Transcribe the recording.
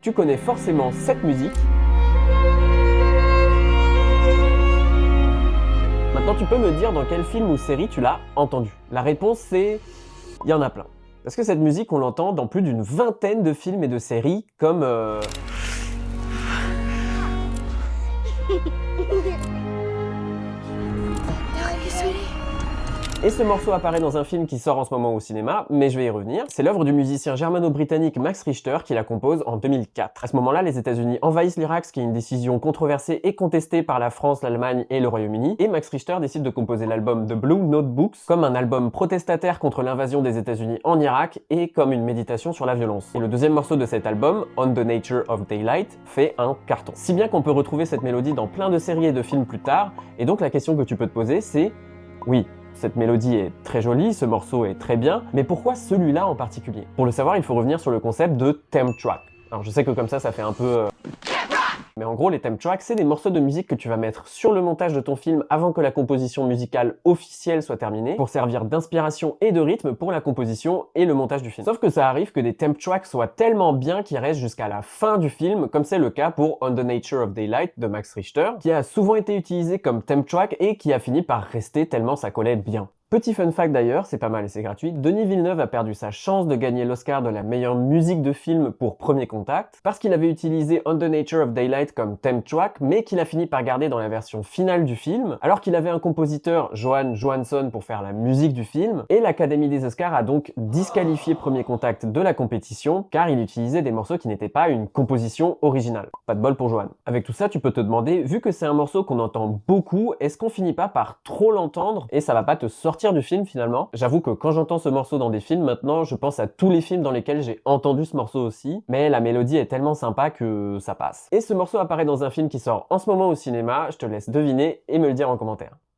tu connais forcément cette musique. Maintenant, tu peux me dire dans quel film ou série tu l'as entendu. La réponse c'est... il y en a plein. Parce que cette musique, on l'entend dans plus d'une vingtaine de films et de séries, comme... Et ce morceau apparaît dans un film qui sort en ce moment au cinéma, mais je vais y revenir. C'est l'œuvre du musicien germano-britannique Max Richter qui la compose en 2004. À ce moment-là, les États-Unis envahissent l'Irak, ce qui est une décision controversée et contestée par la France, l'Allemagne et le Royaume-Uni. Et Max Richter décide de composer l'album The Blue Notebooks comme un album protestataire contre l'invasion des États-Unis en Irak et comme une méditation sur la violence. Et le deuxième morceau de cet album, On the Nature of Daylight, fait un carton. Si bien qu'on peut retrouver cette mélodie dans plein de séries et de films plus tard. Et donc la question que tu peux te poser, c'est... oui, cette mélodie est très jolie, ce morceau est très bien, mais pourquoi celui-là en particulier? Pour le savoir, il faut revenir sur le concept de theme track. Alors je sais que comme ça fait un peu... mais en gros, les theme tracks, c'est des morceaux de musique que tu vas mettre sur le montage de ton film avant que la composition musicale officielle soit terminée, pour servir d'inspiration et de rythme pour la composition et le montage du film. Sauf que ça arrive que des theme tracks soient tellement bien qu'ils restent jusqu'à la fin du film, comme c'est le cas pour On the Nature of Daylight de Max Richter, qui a souvent été utilisé comme theme track et qui a fini par rester tellement ça collait bien. Petit fun fact d'ailleurs, c'est pas mal et c'est gratuit, Denis Villeneuve a perdu sa chance de gagner l'Oscar de la meilleure musique de film pour Premier Contact, parce qu'il avait utilisé On the Nature of Daylight comme theme track, mais qu'il a fini par garder dans la version finale du film, alors qu'il avait un compositeur, Johan Johansson, pour faire la musique du film, et l'Académie des Oscars a donc disqualifié Premier Contact de la compétition, car il utilisait des morceaux qui n'étaient pas une composition originale. Pas de bol pour Johan. Avec tout ça, tu peux te demander, vu que c'est un morceau qu'on entend beaucoup, est-ce qu'on finit pas par trop l'entendre, et ça va pas te sortir du film finalement? J'avoue que quand j'entends ce morceau dans des films, maintenant, je pense à tous les films dans lesquels j'ai entendu ce morceau aussi, mais la mélodie est tellement sympa que ça passe. Et ce morceau apparaît dans un film qui sort en ce moment au cinéma, je te laisse deviner et me le dire en commentaire.